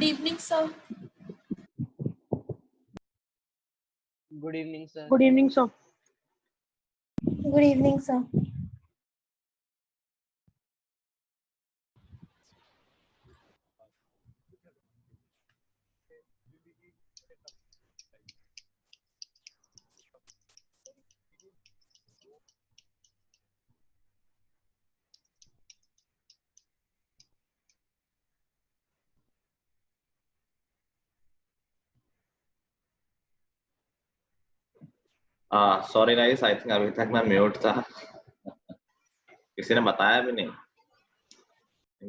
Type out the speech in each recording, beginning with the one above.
evening, sir. Good evening, sir. Good evening, sir. Good evening, sir. Sorry guys, I think अभी तक मैं mute था। किसी ने बताया भी नहीं।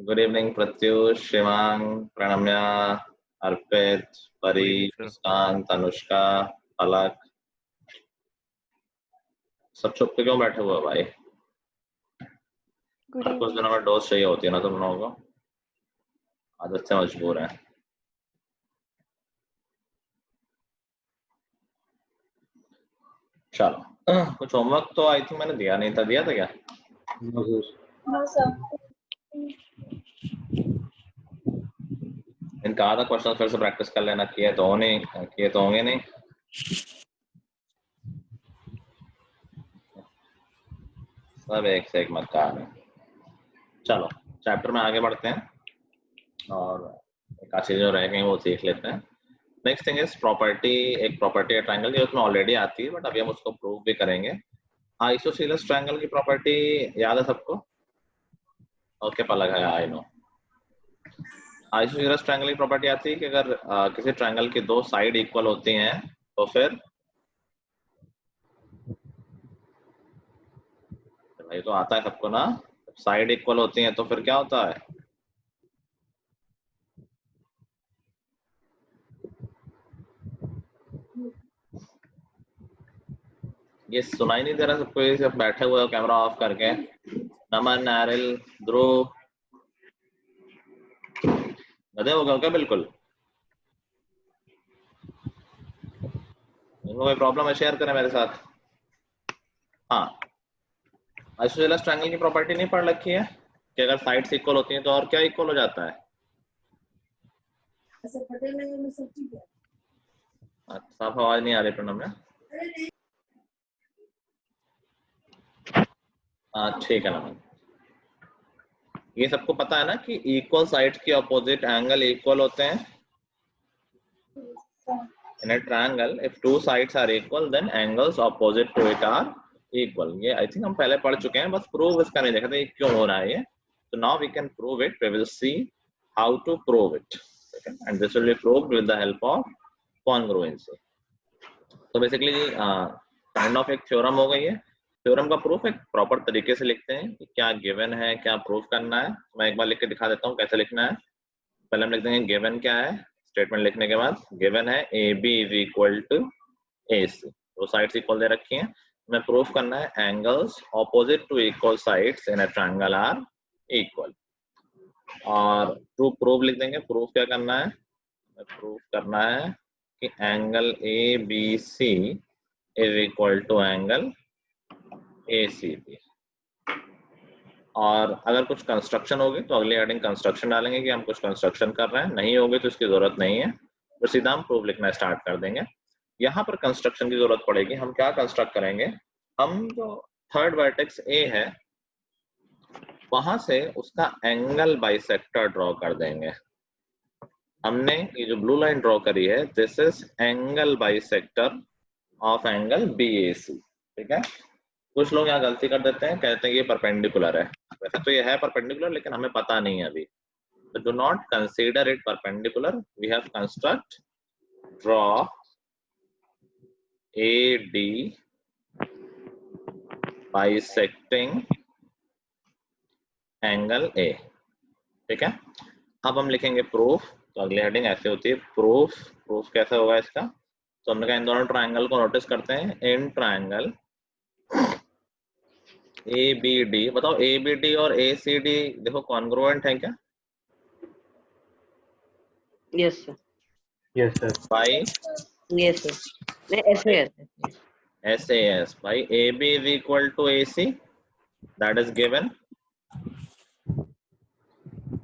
गुड इवनिंग प्रत्युष, शिवांग, प्रणम्या, अर्पित, परी, मुस्कान, तनुष्का, पलक, सब चुप के क्यों बैठे हुए हो भाई? हर कुछ दिनों में डोज चाहिए होती है ना तुम लोगों को, आदत से मजबूर है। चलो, कुछ होमवर्क तो आई थिंक मैंने दिया नहीं था, दिया था क्या? No, sir. इनका आधा क्वेश्चन फिर से प्रैक्टिस कर लेना, किए तो होंगे नहीं। सब एक से एक मक्कार है। चलो चैप्टर में आगे बढ़ते हैं और एक आधी जो रह गई वो सीख लेते हैं। Next thing is property. एक प्रॉपर्टी है ट्रायंगल की, उसमें ऑलरेडी आती है बट अभी हम उसको प्रूव भी करेंगे। आइसोसेलेस ट्रायंगल की प्रॉपर्टी याद है सबको? ओके पलक है, आई नो। आइसोसेलेस ट्रायंगल की प्रॉपर्टी आती है कि अगर किसी ट्रायंगल की दो साइड इक्वल होती हैं तो फिर भाई तो आता है सबको ना, साइड इक्वल होती हैं तो फिर क्या होता है? ये सुनाई नहीं दे रहा सबको? ये सब बैठे हुए हो कैमरा ऑफ करके? नमन, नारिल, ध्रुव, गधे हो गए क्या? बिल्कुल कोई प्रॉब्लम है शेयर करें मेरे साथ। हाँ, आइसोसेलेस ट्रायंगल की प्रॉपर्टी नहीं पढ़ रखी है कि अगर साइड्स इक्वल होती हैं तो और क्या इक्वल हो जाता है? साफ आवाज नहीं आ रही प्रणम में। हाँ ठीक है नमन, ये सबको पता है ना कि इक्वल साइड्स के अपोजिट एंगल इक्वल होते हैं। In a triangle, if two sides are equal, then angles opposite to it are equal. ये I think हम पहले पढ़ चुके हैं, बस प्रूव इसका नहीं देखा था ये क्यों हो रहा है ये। So now we can prove it. We will see how to prove it. Okay? And this will be proved with the help of congruency. तो बेसिकली काइंड ऑफ एक थ्योरम हो गई है। थ्योरम का प्रूफ एक प्रॉपर तरीके से लिखते हैं कि क्या गिवन है, क्या प्रूफ करना है। मैं एक बार लिख के दिखा देता हूँ कैसे लिखना है। पहले हम लिख देंगे गिवन क्या है। स्टेटमेंट लिखने के बाद गिवन है A B is equal to A C, दो साइड्स इक्वल दे रखी हैं। हमें प्रूफ करना है angles opposite to equal sides in a triangle are equal. और टू प्रूफ लिख देंगे। प्रूफ क्या करना है? प्रूफ करना है कि angle A B C is equal to angle A C B. और अगर कुछ कंस्ट्रक्शन होगी तो अगले हेडिंग कंस्ट्रक्शन डालेंगे कि हम कुछ कंस्ट्रक्शन कर रहे हैं, नहीं होगी तो इसकी जरूरत नहीं है, तो सीधा हम प्रूफ लिखना स्टार्ट कर देंगे। यहाँ पर कंस्ट्रक्शन की जरूरत पड़ेगी। हम क्या कंस्ट्रक्ट करेंगे? हम जो थर्ड वर्टेक्स ए है वहां से उसका एंगल बाइसेक्टर ड्रॉ कर देंगे। हमने ये जो ब्लू लाइन ड्रॉ करी है, this is angle bisector of angle B A C. ठीक है, कुछ लोग यहाँ गलती कर देते हैं, कहते हैं ये परपेंडिकुलर है। वैसे तो ये है परपेंडिकुलर लेकिन हमें पता नहीं है अभी, तो do not consider it perpendicular. We have construct draw A D bisecting angle A. ठीक है, अब हम लिखेंगे प्रूफ। तो अगली हेडिंग ऐसे होती है प्रूफ। प्रूफ कैसे होगा इसका? तो हमने कहा इन दोनों ट्रायंगल को नोटिस करते हैं। In triangle A B D, बताओ ए बी डी और ए सी डी देखो कॉन्ग्रुएंट है क्या? Yes, sir. Yes, sir. By Yes, sir. SAS. SAS by AB is equal to AC, that is given.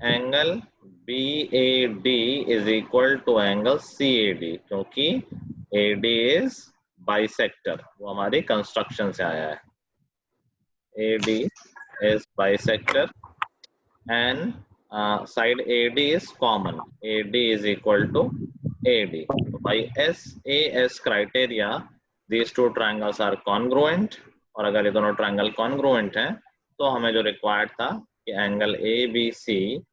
Angle BAD is equal to angle CAD, क्योंकि AD is bisector, वो हमारी construction से आया है. AD is bisector and side AD is common. AD is equal to AD. So by SAS criteria, these two triangles are congruent. और अगर ये दोनों ट्रायंगल congruent हैं, तो हमें जो रिक्वायर्ड था कि एंगल ABC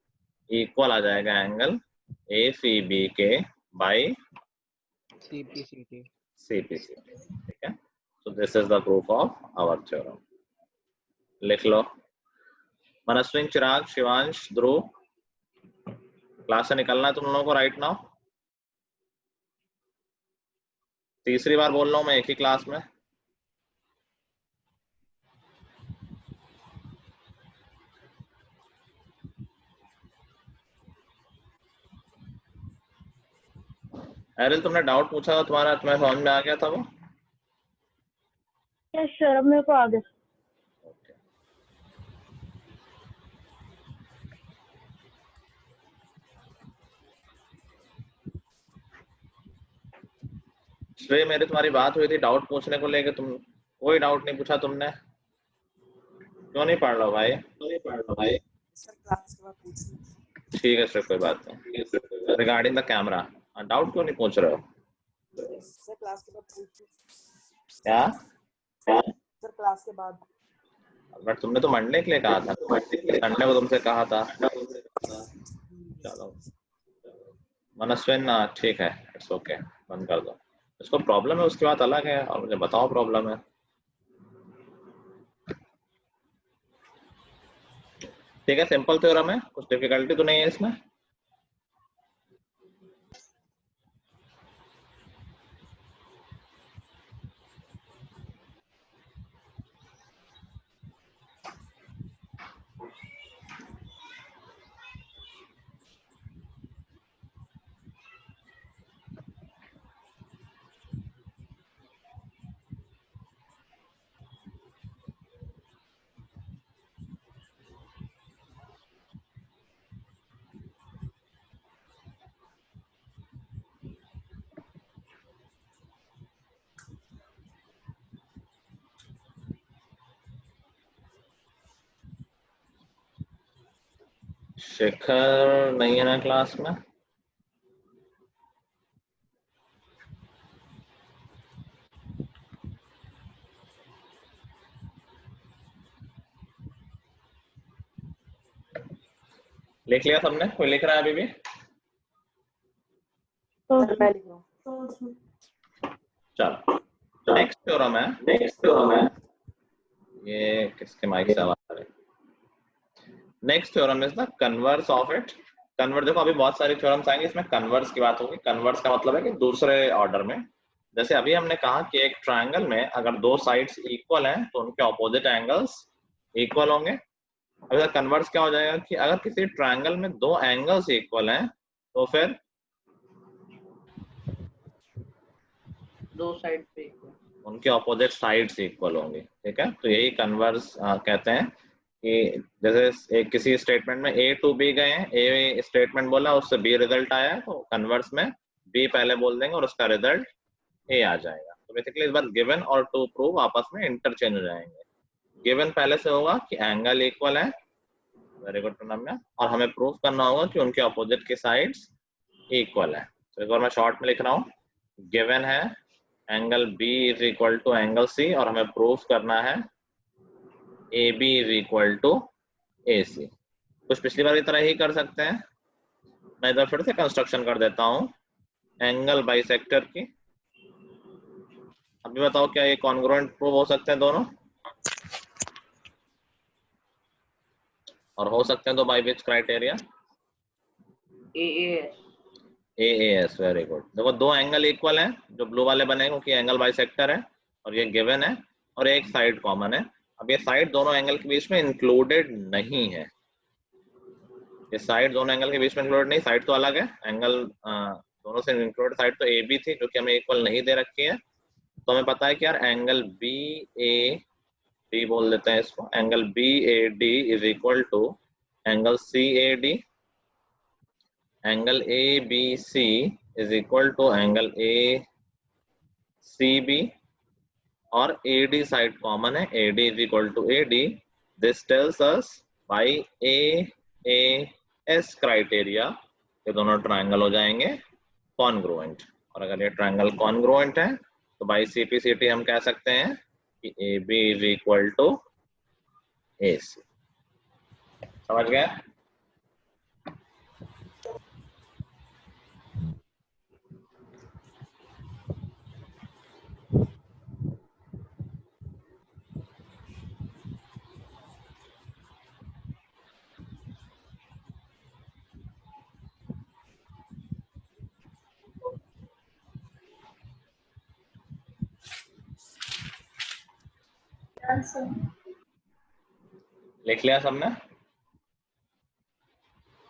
इक्वल आ जाएगा एंगल ACB के बाय CPCT. CPCT. ठीक है. So this is the proof of our theorem. लिख लो. मनस्विन, चिराग, शिवांश, ध्रुव, क्लास से निकलना है तुम लोगों को राइट नाउ. तीसरी बार बोल रहा हूं मैं एक ही क्लास में. एरिल, तुमने डाउट पूछा था तुम्हारा, तुम्हें समझ में आ गया था वो? यस सर, अब मेरे को आ गया. Okay. श्रेय, मेरी तुम्हारी बात हुई थी डाउट पूछने को लेके, तुम कोई डाउट नहीं पूछा तुमने. क्यों नहीं पढ़ रहे हो भाई? सर क्लास के बाद पूछना. ठीक है सर, कोई बात नहीं. रिगार्डिंग द कैमरा डाउट क्यों नहीं पूछ रहे हो? सर क्लास के बाद पूछना. क्या? सर क्लास के बाद. बट तुमने तो मंडे के लिए कहा था, संडे को तुमसे कहा था. चलो मनस्विन, ठीक है, इट्स ओके, बंद कर दो. इसको प्रॉब्लम है उसकी बात अलग है, और मुझे बताओ प्रॉब्लम है. ठीक है, सिंपल थ्योरम है, कुछ डिफिकल्टी तो नहीं है इसमें. शेखर नहीं है ना क्लास में? लिख लिया सबने? कोई लिख रहा है अभी भी? सर मैं लिख रहा हूँ. चलो, नेक्स्ट थ्योरम है. ये किसके माइक से आवाज आ रही है? Next theorem is the converse of it. Converse, देखो अभी बहुत सारी थ्योरम्स आएंगे, इसमें कन्वर्स की बात होगी. कन्वर्स का मतलब है कि दूसरे ऑर्डर में. जैसे अभी हमने कहा कि एक ट्रायंगल में अगर दो साइड्स इक्वल हैं तो उनके ऑपोजिट एंगल्स इक्वल होंगे. अभी कन्वर्स क्या हो जाएगा कि अगर किसी ट्रायंगल में दो एंगल्स इक्वल हैं तो फिर दो साइड पे उनके ऑपोजिट साइड्स इक्वल होंगे. ठीक है, तो यही कन्वर्स कहते हैं कि जैसे एक किसी स्टेटमेंट में A टू B गए हैं, A स्टेटमेंट बोला, उससे B रिजल्ट आया है, तो कन्वर्स में B पहले बोल देंगे और उसका रिजल्ट A आ जाएगा. तो बेसिकली इस बार गिवन और टू प्रूव आपस में इंटरचेंज हो जाएंगे. गिवन पहले से होगा कि एंगल इक्वल है, वेरी गुड प्रणम्या, और हमें प्रूव करना होगा कि उनके ऑपोजिट के साइड्स इक्वल है. तो एक बार मैं शॉर्ट में लिख रहा हूँ. गिवन है angle B is equal to angle C, और हमें प्रूफ करना है AB is equal to AC. कुछ पिछली बार की तरह ही कर सकते हैं. मैं इधर फिर से कंस्ट्रक्शन कर देता हूँ एंगल बाइसेक्टर की. अभी बताओ क्या ये कॉन्ग्रुएंट प्रूव हो सकते हैं दोनों? और हो सकते हैं तो by which criteria? AAS. Very good. देखो दो एंगल इक्वल हैं जो ब्लू वाले बने क्योंकि एंगल बाइसेक्टर है, और ये गिवन है, और एक साइड कॉमन है. अब ये साइड दोनों एंगल के बीच में इंक्लूडेड नहीं है. ये साइड दोनों एंगल के बीच में इंक्लूडेड नहीं, साइड तो अलग है. एंगल दोनों से इंक्लूडेड साइड तो AB थी जो कि हमें इक्वल नहीं दे रखी है. तो हमें पता है कि यार एंगल BAD बोल देते हैं इसको. Angle BAD is equal to angle CAD. Angle A B C is equal to angle A C B और ए डी साइड कॉमन है, A D is equal to A D. This tells us by A S criteria ये दोनों triangle हो जाएंगे congruent. और अगर ये triangle congruent है तो by C P C T हम कह सकते हैं कि A B is equal to A C. समझ गए? Yes, sir. लिख लिया सबने?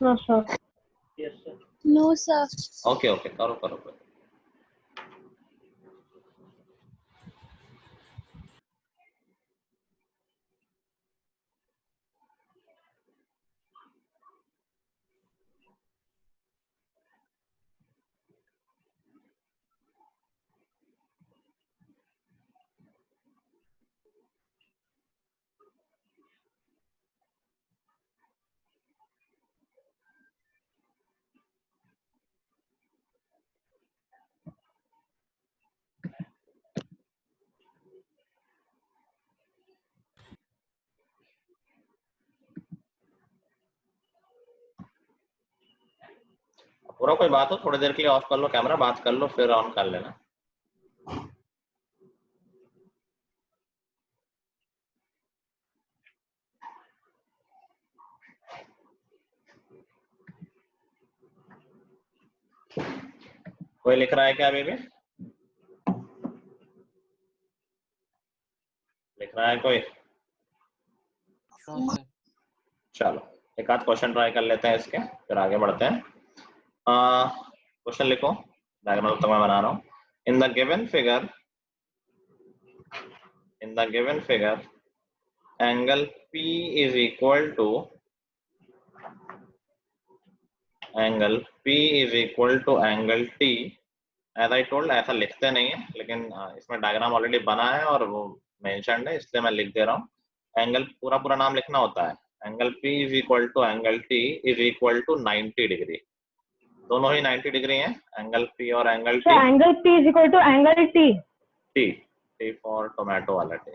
No, sir. Yes, sir. No, sir. Okay okay, करो करो करो. पूरा कोई बात हो थोड़ी देर के लिए ऑफ कर लो कैमरा, बात कर लो फिर ऑन कर लेना. कोई लिख रहा है क्या अभी भी? लिख रहा है कोई? No, sir. चलो एक आध क्वेश्चन ट्राई कर लेते हैं इसके, फिर आगे बढ़ते हैं. क्वेश्चन लिखो, डायग्राम तक मैं बना रहा हूँ. In the given figure angle P is equal to angle T. As I told ऐसा लिखते नहीं है, लेकिन इसमें डायग्राम ऑलरेडी बना है और वो मेंशन्ड है, इसलिए मैं लिख दे रहा हूँ. एंगल पूरा नाम लिखना होता है. Angle P is equal to angle T is equal to 90 degree. दोनों ही 90 डिग्री हैं, एंगल P और angle T. Angle P is equal to angle T. T for tomato वाला T.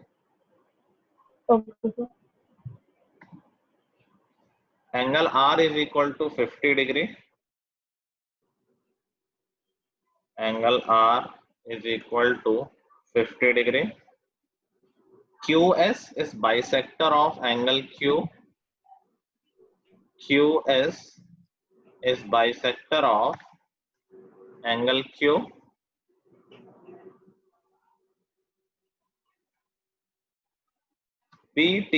Okay sir. Angle R is equal to 50 degree. Angle R is equal to 50 degree. QS is bisector of angle Q. QS is bisector of angle Q. PT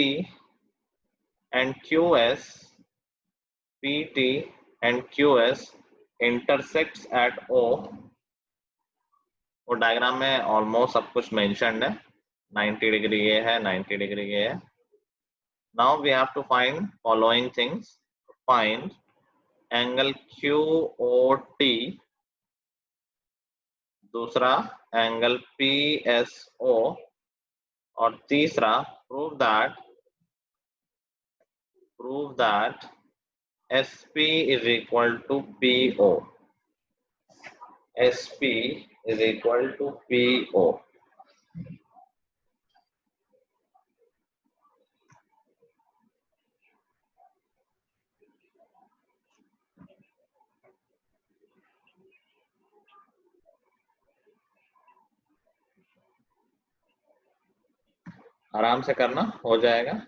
and QS intersects at O. वो diagram में almost सब कुछ mentioned है. 90 degree ये है, 90 degree ये है. Now we have to find following things. Find angle QOT, दूसरा एंगल PSO और तीसरा prove that SP is equal to PO. SP is equal to PO. आराम से करना, हो जाएगा.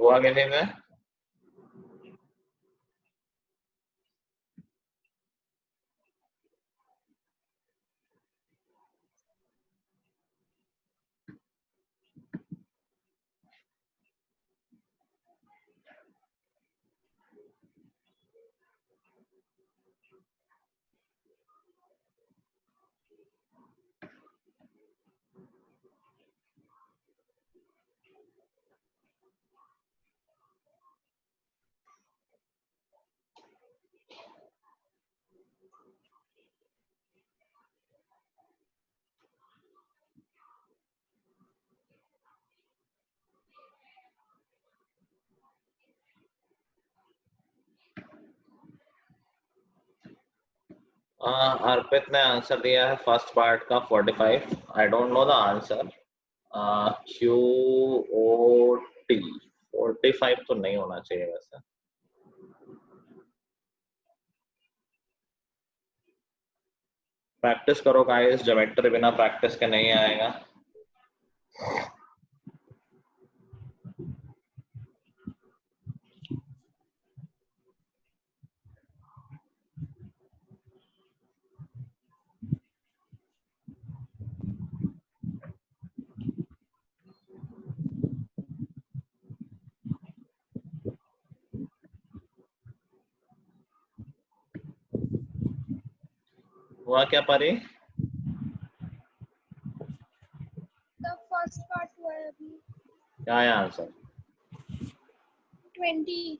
हुआ किसी में? अर्पित ने आंसर दिया है फर्स्ट पार्ट का 45. I don't know the answer. QOT 45 तो नहीं होना चाहिए वैसे. प्रैक्टिस करो गाइस, ज्योमेट्री बिना प्रैक्टिस के नहीं आएगा. हुआ क्या परी? The first part हुआ है अभी. क्या है आंसर? 20.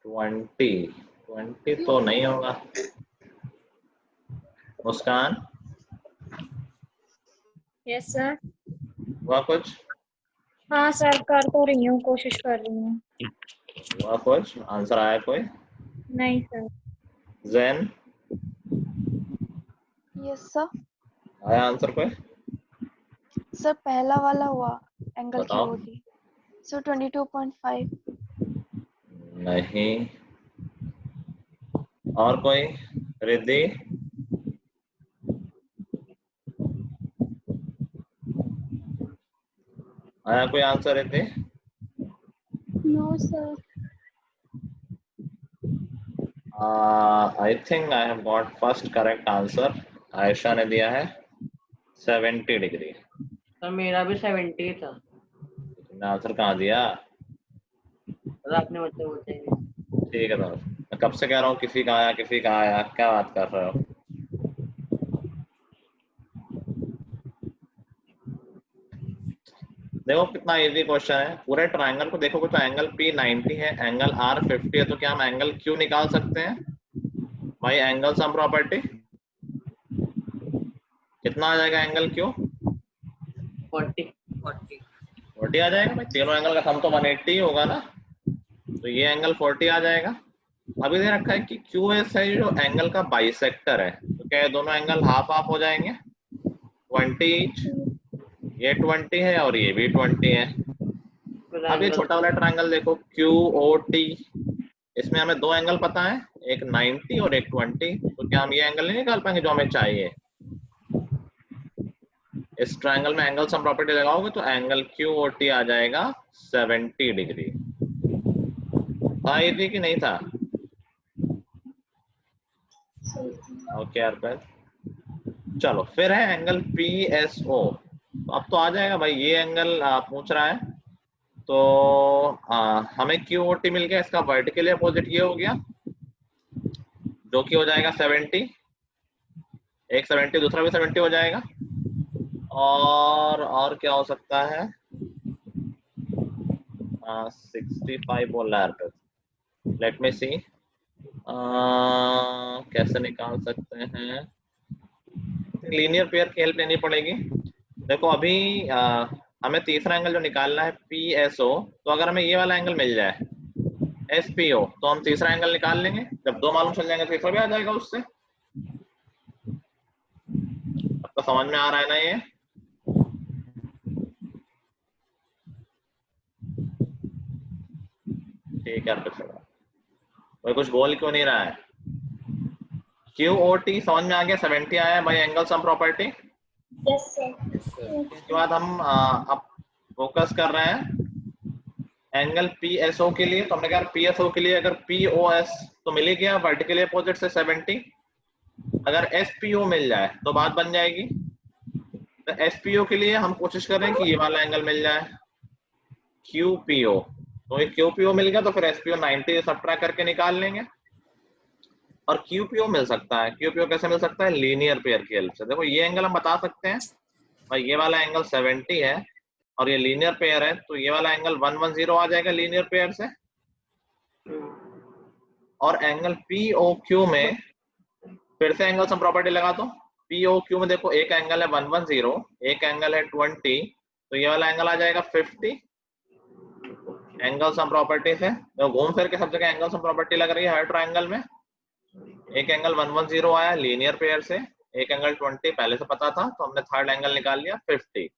20 तो नहीं होगा. मुस्कान यस सर. हुआ कुछ? हाँ सर, कर तो रही हूँ, कोशिश कर रही हूँ. हुआ कुछ? आंसर आया कोई? नहीं सर. Jain yes sir. आया आंसर कोई? सर पहला वाला हुआ एंगल बताओ. QOT. सर 22.5. नहीं. और कोई? रिद्धि आया कोई answer? Riddhi No sir. I think I have got first correct answer. Ayesha ने दिया है 70 डिग्री. सर मेरा भी 70 था. तुमने आंसर कहाँ दिया? सर आपने बोलते हैं. ठीक है. तो मैं कब से कह रहा हूँ किसी का आया किसी का आया, क्या बात कर रहे हो? देखो कितना इजी क्वेश्चन है. पूरे ट्रायंगल को देखोगे तो एंगल P 90 है, एंगल R 50 है, तो क्या हम एंगल Q निकाल सकते हैं भाई? एंगल सम प्रॉपर्टी कितना आ जाएगा एंगल Q? 40 आ जाएगा भाई. तीनों एंगल का सम तो 180 ही होगा ना, तो ये एंगल 40 आ जाएगा. अभी दे रखा है कि QS है जो एंगल का बाइसेक्टर है, तो क्या ये दोनों एंगल हाफ हाफ हो जाएंगे 20 ईच. ये 20 है और ये भी 20 है. अब ये छोटा वाला ट्रायंगल देखो QOT, इसमें हमें दो एंगल पता है, एक 90 और एक 20. तो क्या हम ये एंगल नहीं निकाल पाएंगे जो हमें चाहिए? इस ट्रायंगल में एंगल सम प्रॉपर्टी लगाओगे तो एंगल QOT आ जाएगा 70 डिग्री. था इजी कि नहीं था? ओके अर्पित. चलो फिर है एंगल PSO. अब तो आ जाएगा भाई, ये एंगल पूछ रहा है तो हमें QOT मिल गया. इसका वर्टिकली अपोजिट ये हो गया जो कि हो जाएगा 70. एक 70 दूसरा भी 70 हो जाएगा. और क्या हो सकता है? 65 बोल रहा है. लेट मी सी कैसे निकाल सकते हैं. लीनियर पेयर की हेल्प लेनी पड़ेगी. देखो अभी हमें तीसरा एंगल जो निकालना है PSO, तो अगर हमें ये वाला एंगल मिल जाए SPO तो हम तीसरा एंगल निकाल लेंगे. जब दो मालूम चल जाएंगे तो तीसरा भी आ जाएगा उससे. आपको समझ में आ रहा है ना ये? ठीक है. कोई कुछ बोल क्यों नहीं रहा है? QOT समझ में आ गया, 70 आया भाई angle sum property. Yes sir. इसके बाद हम अब फोकस कर रहे हैं एंगल PSO के लिए, तो हमने कहा PSO के लिए अगर POS तो मिल ही गया वर्टिकली अपोजिट से 70, अगर SPO मिल जाए तो बात बन जाएगी। तो SPO के लिए हम कोशिश कर रहे हैं कि ये वाला एंगल मिल जाए QPO, तो ये QPO मिल गया तो फिर SPO 90 सब्ट्रैक्ट करके निकाल लेंगे। और QPO मिल सकता है, QPO कैसे मिल सकता है, लीनियर पेयर की हेल्प से। देखो ये एंगल हम बता सकते हैं भाई, ये वाला एंगल 70 है और ये लीनियर पेयर है, तो ये वाला एंगल 110 आ जाएगा लीनियर पेयर से। और एंगल POQ में फिर से एंगल सम प्रॉपर्टी लगा दो। POQ में देखो एक एंगल है 110, एक एंगल है 20, तो ये वाला एंगल आ जाएगा 50 एंगल सम प्रॉपर्टी से। तो घूम फिर के सब जगह एंगल सम प्रॉपर्टी लग रही है हर ट्रायंगल में। एक एंगल 110 आया लीनियर पेयर से, एक एंगल 20 पहले से पता था, तो हमने थर्ड एंगल निकाल लिया 50।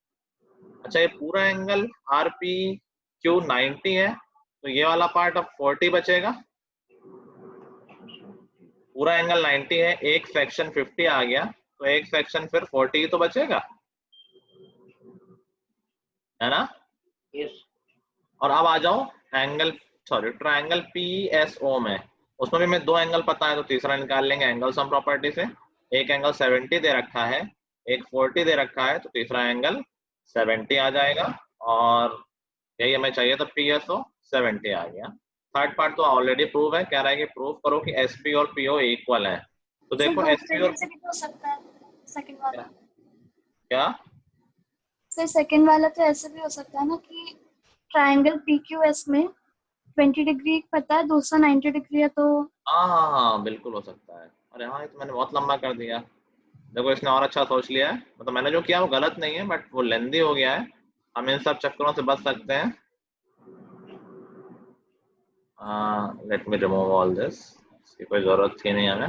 अच्छा, ये पूरा एंगल RPQ 90 है, तो ये वाला पार्ट अब 40 बचेगा। पूरा एंगल 90 है, एक सेक्शन 50 आ गया, तो एक सेक्शन फिर 40 तो बचेगा, है ना? यस। और अब आ जाओ ट्रायंगल PSO में, उसमें भी मैं दो एंगल पता है, तो तीसरा निकाल लेंगे एंगल सम प्रॉपर्टी से। एक एंगल 70 दे रखा है, एक 40 दे रखा है, तो तीसरा एंगल 70 आ जाएगा। और यही हमें चाहिए, तो PSO 70 आ गया। थर्ड पार्ट तो ऑलरेडी प्रूव है, कह रहा है कि प्रूव करो कि SP और PO इक्वल है। तो देखो SP और से भी हो सकता है सेकंड वाला। क्या फिर सेकंड वाला तो ऐसे भी हो सकता है ना कि ट्रायंगल PQS में 20 डिग्री पता है, दूसरा 90 डिग्री है, तो हाँ बिल्कुल हो सकता है। अरे हाँ, ये तो मैंने बहुत लंबा कर दिया। देखो इसने और अच्छा सोच लिया है, मतलब मैंने जो किया वो गलत नहीं है, बट वो लेंदी हो गया है। हम इन सब चक्करों से बच सकते हैं। Let me remove all this, इसकी कोई जरूरत थी नहीं हमें।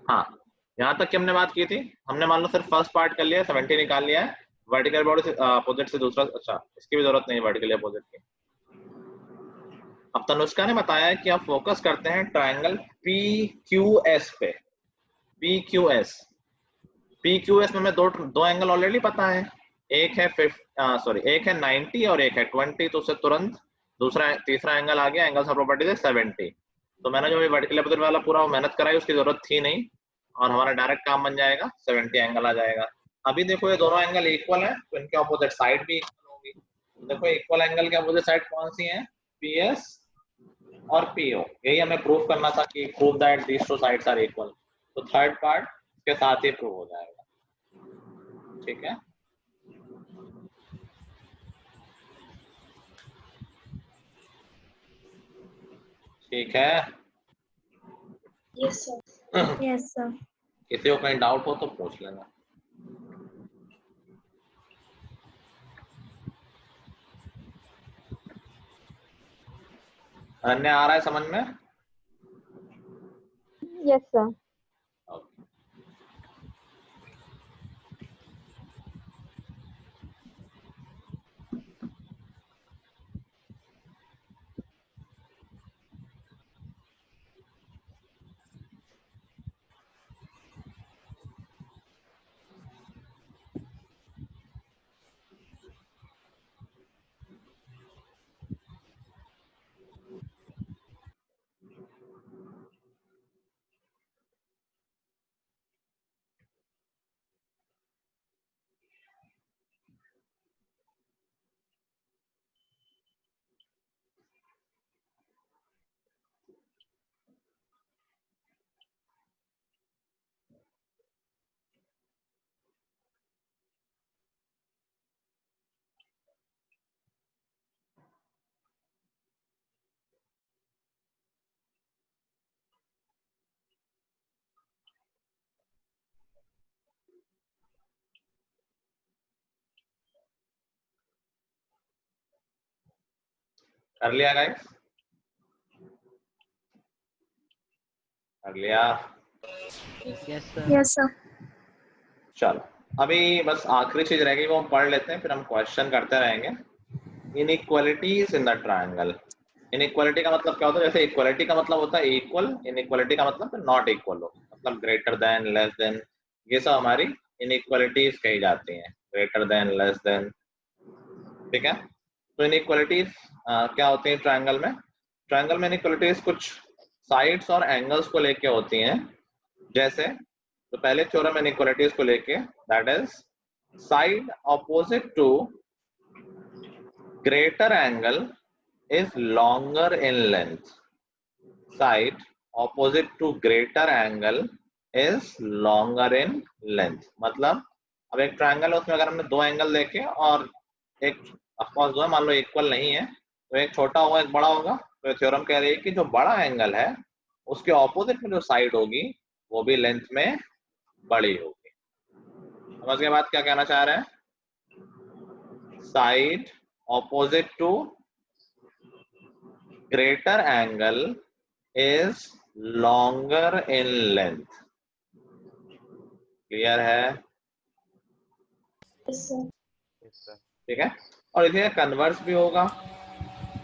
हाँ, यहाँ तक की हमने बात की थी। हमने मान लो सिर्फ फर्स्ट पार्ट कर लिया, 70 निकाल लिया है, वर्टिकल बॉडी से अपोजिट से दूसरा। अच्छा, इसकी भी जरूरत नहीं है वर्टिकल अपोजिट की। अब तनुष्का ने बताया कि आप फोकस करते हैं ट्रायंगल PQS पे। PQS में मैं दो एंगल ऑलरेडी पता है, एक है 90 और एक है 20, तो उससे तुरंत तीसरा एंगल आ गया एंगल सम प्रॉपर्टी से 70। तो मैंने जो वर्टिकल अपोजिट वाला पूरा मेहनत कराई उसकी जरूरत थी नहीं, और हमारा डायरेक्ट काम बन जाएगा, 70 एंगल आ जाएगा। अभी देखो ये दोनों एंगल इक्वल है, तो इनके अपोजिट साइड भी इक्वल होगी। देखो इक्वल एंगल के अपोजिट साइड कौन सी है, PS और PO। यही हमें प्रूव करना था कि prove that these two sides are equal. तो थर्ड पार्ट के साथ ही प्रूव हो जाएगा। ठीक है, ठीक है। Yes sir. Yes sir. किसी को कहीं डाउट हो तो पूछ लेना। अन्य आ रहा है समझ में? Yes, sir. कर लिया गाइस? कर लिया? Yes sir. चलो, अभी बस आखिरी चीज रहेगी, वो हम पढ़ लेते हैं, फिर हम क्वेश्चन करते रहेंगे। Inequalities in the triangle. Inequality का मतलब क्या होता है? जैसे इक्वालिटी का मतलब होता है इक्वल, इनइक्वालिटी का मतलब नॉट इक्वल हो, मतलब ग्रेटर देन, लेस देन, ये सब हमारी इनइक्वालिटीज कही जाती हैं। ग्रेटर देन, लेस देन, ठीक है। तो इनइक्वालिटीज क्या होती है ट्रायंगल में? ट्रायंगल में इनइक्वालिटीज कुछ साइड्स और एंगल्स को लेके होती हैं। जैसे तो पहले थ्योरम इनइक्वालिटीज को लेके, that is side opposite to greater angle is longer in length. Side opposite to greater angle is longer in length. मतलब अब एक ट्रायंगल है, उसमें अगर हमने दो एंगल देखे और एक ऑफकोर्स दो है, मान लो इक्वल नहीं है, तो एक छोटा होगा एक बड़ा होगा, तो थ्योरम कह रही है कि जो बड़ा एंगल है उसके ऑपोजिट में जो साइड होगी वो भी लेंथ में बड़ी होगी। समझ के बाद क्या कहना चाह रहे हैं? Side opposite to greater angle is longer in length. Clear है? ठीक है। और इसे कन्वर्स भी होगा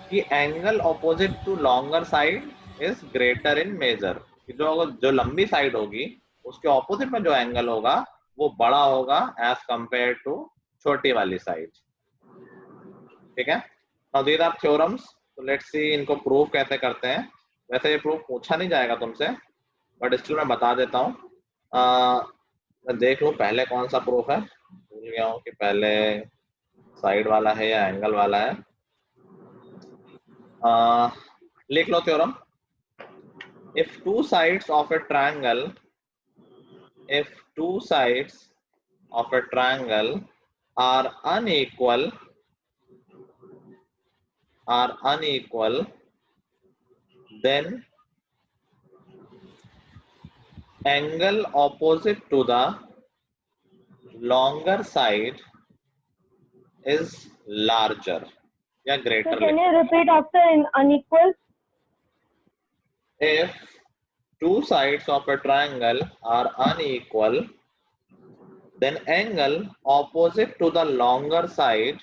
कि angle opposite to longer side is greater in measure. जो लंबी साइड होगी उसके ऑपोजिट में जो एंगल होगा वो बड़ा होगा एज कंपेयर टू छोटी वाली साइड। ठीक है। नाउ दीज आर थ्योरम्स, तो लेट्स सी इनको प्रूव कैसे करते हैं। वैसे ये प्रूफ पूछा नहीं जाएगा तुमसे, बट स्टिल मैं बता देता हूँ। मैं देख लूँ पहले कौन सा प्रूफ है, भूल गया हूँ कि पहले साइड वाला है या एंगल वाला है। लिख लो theorem. If two sides of a triangle, if two sides of a triangle are unequal, then angle opposite to the longer side is larger या greater. So can you repeat after in unequal? If two sides of a triangle are unequal, then angle opposite to the longer side,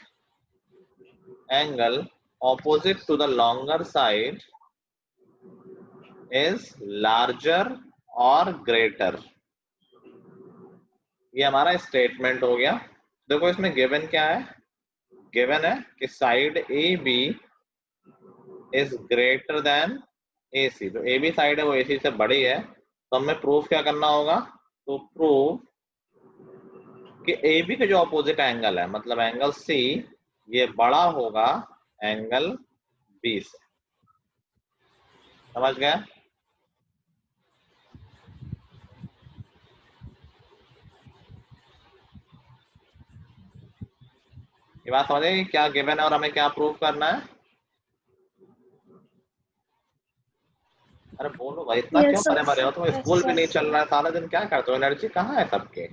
angle opposite to the longer side is larger or greater. ये हमारा statement हो गया। देखो इसमें given क्या है? Given है कि side A B is greater than A C. जो ए बी साइड है वो ए सी से बड़ी है, तो हमें प्रूफ क्या करना होगा? तो प्रूफ कि ए बी के जो अपोजिट एंगल है, मतलब एंगल सी, ये बड़ा होगा एंगल बी से। समझ गया? ये बात समझे क्या गिवन है और हमें क्या प्रूफ करना है? अरे बोलो भाई, इतना Yes, क्यों sir. मरे हो तुम? Yes, स्कूल भी sir. नहीं चल रहा है, सारा दिन क्या करते हो? एनर्जी कहाँ है सबके?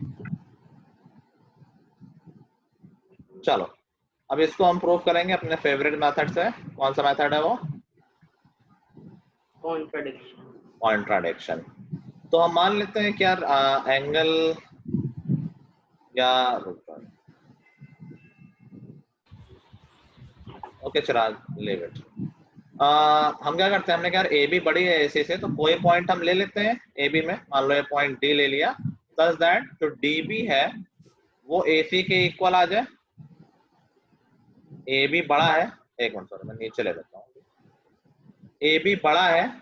चलो अब इसको हम प्रूव करेंगे अपने फेवरेट मेथड से। कौन सा मेथड है वो? कॉन्ट्राडिक्शन। तो हम मान लेते हैं कि यार एंगल या ओके चिराग लीव इट। हम क्या करते हैं, हमने क्या ए बी बड़ी है एसी से, तो कोई पॉइंट हम ले लेते हैं ए बी में। मान लो ये पॉइंट डी ले लिया, सच दैट जो डी बी है वो ए सी के इक्वल आ जाए। ए बी बड़ा है, एक मिनट सॉरी मैं नीचे ले लेता हूँ। ए बी बड़ा है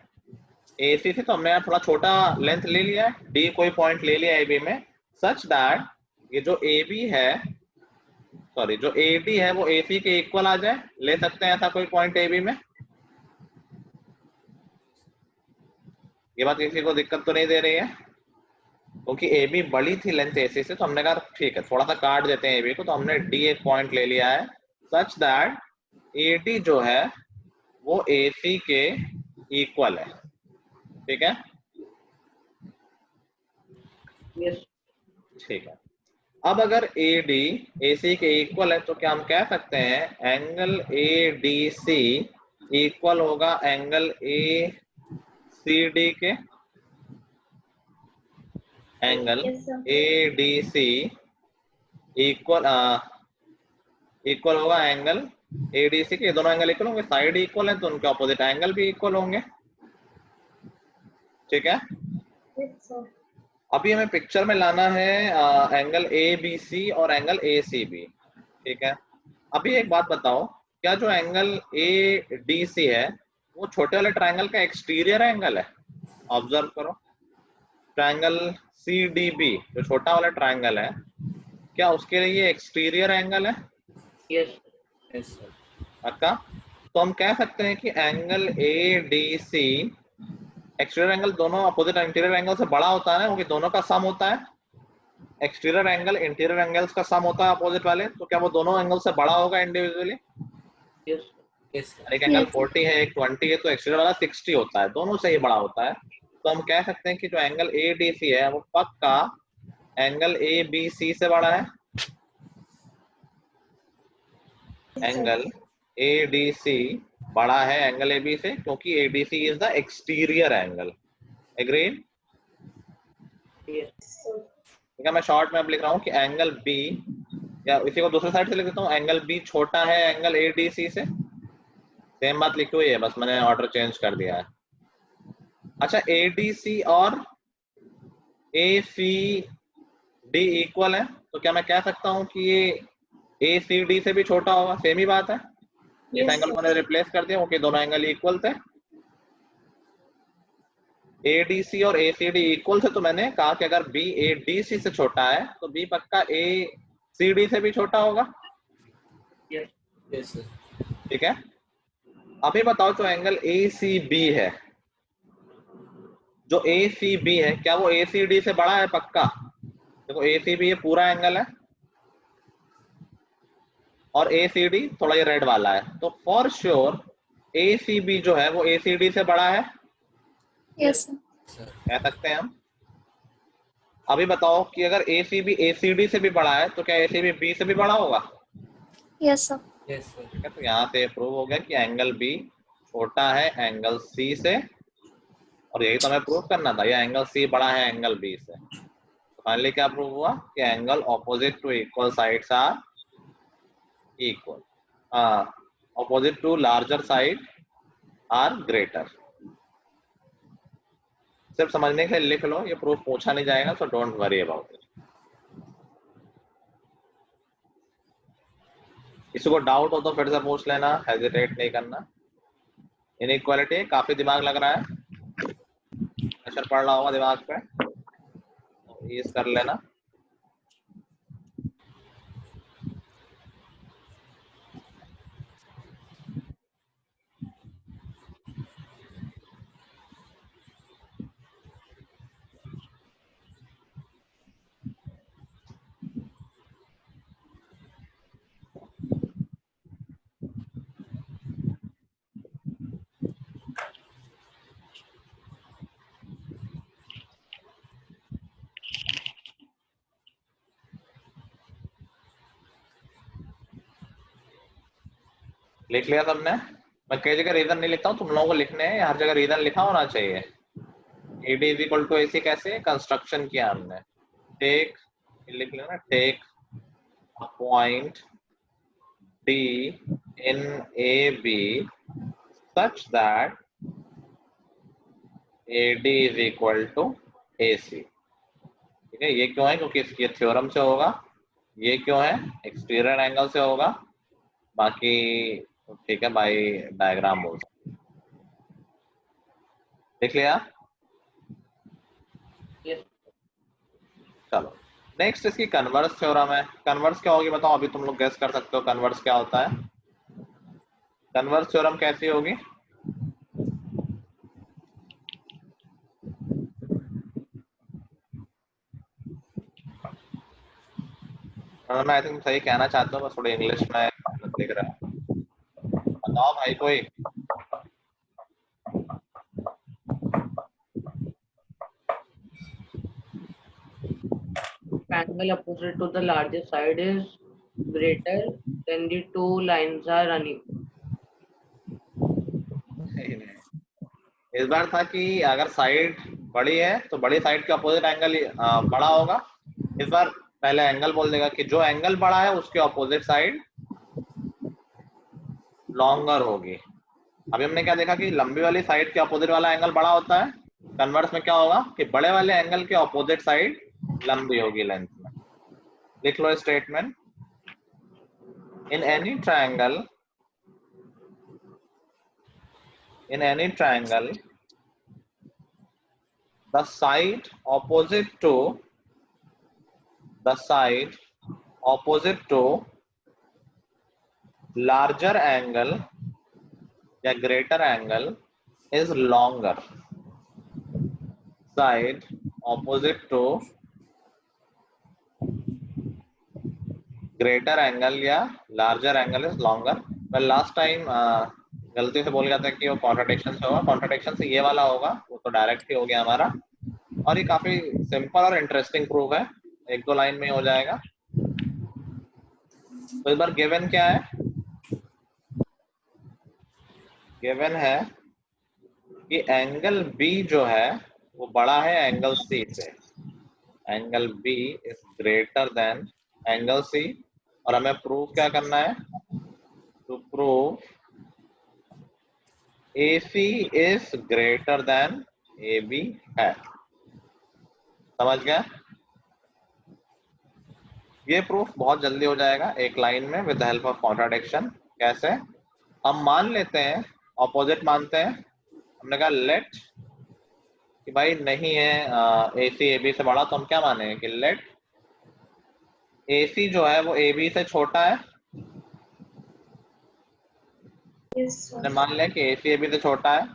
ए सी से, तो हमने यार थोड़ा छोटा लेंथ ले लिया है, डी कोई पॉइंट ले लिया ए बी में, सच दैट ये जो ए बी है, सॉरी जो ए डी है वो ए सी के इक्वल आ जाए। ले सकते हैं ऐसा कोई पॉइंट ए बी में? ये बात किसी को दिक्कत तो नहीं दे रही है? क्योंकि ए बी बड़ी थी लेंथ ए सी से, तो हमने कहा ठीक है थोड़ा सा काट देते हैं ए बी को, तो हमने डी एक पॉइंट ले लिया है सच दैट ए डी जो है वो ए सी के इक्वल है। ठीक है? यस। ठीक है। अब अगर ए डी ए सी के इक्वल है तो क्या हम कह सकते हैं angle A D C equal होगा एंगल ए सी डी के? Angle Yes, sir. A D C equal equal होगा एंगल ए डी सी के। ये दोनों एंगल इक्वल होंगे, साइड इक्वल है तो उनके ऑपोजिट एंगल भी इक्वल होंगे। ठीक है? Yes, sir. अभी हमें पिक्चर में लाना है एंगल ए बी सी और एंगल ए सी बी। ठीक है? अभी एक बात बताओ, क्या जो एंगल ADC है वो छोटे वाले ट्रायंगल का एक्सटीरियर एंगल है? ऑब्जर्व करो, ट्रायंगल CDB जो छोटा वाला ट्रायंगल है, क्या उसके लिए ये एक्सटीरियर एंगल है? Yes yes sir. पक्का? तो हम कह सकते हैं कि एंगल ADC एक्सटीरियर एंगल दोनों अपोजिट इंटीरियर एंगल से बड़ा होता है ना, क्योंकि दोनों का सम होता है। एक्सटीरियर एंगल इंटीरियर एंगल्स का सम होता है अपोजिट वाले, तो क्या वो दोनों एंगल से बड़ा होगा इंडिविजुअली? Yes yes sir. एक एंगल Yes. 40 है, एक 20 है, तो एक्सटीरियर वाला 60 होता है, दोनों से ही बड़ा होता है। तो हम कह सकते हैं कि जो एंगल ADC है वो पक्का एंगल ABC से बड़ा है। एंगल ADC बड़ा है एंगल AB से, क्योंकि ADC is the exterior angle. Agreed? Yes ठीक है, मैं शॉर्ट में अब लिख रहा हूँ कि एंगल B, या इसी को दूसरे साइड से लिख देता हूँ, एंगल B छोटा है एंगल ADC से। सेम बात लिखी हुई है, बस मैंने ऑर्डर चेंज कर दिया है। अच्छा, ADC और ACD इक्वल है, तो क्या मैं कह सकता हूँ कि ये ACD से भी छोटा होगा? सेम ही बात है। इस Yes, एंगल sir. को मैंने रिप्लेस कर दिया क्योंकि दोनों एंगल इक्वल थे। ADC और ACD इक्वल थे, तो मैंने कहा कि अगर B ADC से छोटा है तो B पक्का ACD से भी छोटा होगा। Yes yes sir. ठीक है, अभी बताओ जो एंगल ACB है, जो ACB है, क्या वो ACD से बड़ा है? पक्का। देखो ACB ये पूरा एंगल है और ACD थोड़ा ये रेड वाला है, तो फॉर श्योर ACB जो है वो ACD से बड़ा है, Yes, sir. कह सकते हैं हम। अभी बताओ कि अगर ACB ACD से भी बड़ा है तो क्या ACB B से भी बड़ा होगा? Yes, sir. Yes sir. ठीक है, तो यहाँ से प्रूव हो गया कि एंगल B छोटा है एंगल C से, और यही तो हमें प्रूव करना था, ये एंगल C बड़ा है एंगल B से। तो फाइनली क्या प्रूव हुआ कि angle opposite to equal sides are equal, opposite to larger side are greater. सिर्फ समझने के लिए लिख लो, ये प्रूफ पूछा नहीं जाएगा, so don't worry about it. किसी को डाउट हो तो फिर से पूछ लेना, हेजिटेट नहीं करना। इनइक्वालिटी काफी दिमाग लग रहा है, प्रेशर पड़ रहा होगा दिमाग पे, तो ईज कर लेना। लिख लिया सबने? मैं कई जगह रीजन नहीं लिखता हूँ, तुम लोगों को लिखने हैं, हर जगह रीजन लिखा होना चाहिए। AD is equal to AC कैसे कंस्ट्रक्शन किया हमने? टेक, लिख लेना, take a point D in AB such that AD is equal to AC। ठीक है, ये क्यों है? क्योंकि ये थ्योरम से होगा। ये क्यों है? एक्सटीरियर एंगल से होगा। बाकी ठीक है, बाई डायग्राम बोल सकते। देख लिया? यस चलो नेक्स्ट इसकी कन्वर्स थ्योरम है। कन्वर्स क्या होगी बताओ? अभी तुम लोग गेस कर सकते हो कन्वर्स क्या होता है। कन्वर्स थ्योरम कैसी होगी? मैं आई थिंक सही कहना चाहता हूँ, बस थोड़ी इंग्लिश में लिख रहा है। बताओ भाई कोई। angle opposite to the largest side is greater than the two lines are unequal। इस बार था कि अगर साइड बड़ी है तो बड़ी साइड के अपोजिट एंगल बड़ा होगा। इस बार पहले एंगल बोल देगा कि जो एंगल बड़ा है उसके अपोजिट साइड लॉन्गर होगी। अभी हमने क्या देखा कि लंबी वाली साइड के अपोजिट वाला एंगल बड़ा होता है। कन्वर्स में क्या होगा कि बड़े वाले एंगल के अपोजिट साइड लंबी होगी लेंथ में। लिख लो statement, in any triangle in any triangle, the side opposite to larger angle या greater angle is longer. Side opposite to greater angle या larger angle is longer. Well, last time गलती से बोल गया था कि वो कॉन्ट्राडिक्शन से होगा, कॉन्ट्राडिक्शन से ये वाला होगा, वो तो डायरेक्ट ही हो गया हमारा। और ये काफी सिंपल और इंटरेस्टिंग प्रूफ है, 1-2 लाइन में हो जाएगा। तो इस बार गिवन क्या है? गिवन है कि एंगल बी जो है वो बड़ा है एंगल सी से। Angle B is greater than angle C, और हमें प्रूफ क्या करना है? To prove AC is greater than AB है। समझ गया? ये प्रूफ बहुत जल्दी हो जाएगा एक लाइन में with the help of contradiction. कैसे? हम मान लेते हैं, ऑपोजिट मानते हैं। हमने कहा लेट कि भाई नहीं है AC AB से बड़ा, तो हम क्या माने कि लेट AC जो है वो AB से छोटा है। हमने मान लिया कि AC AB से छोटा है,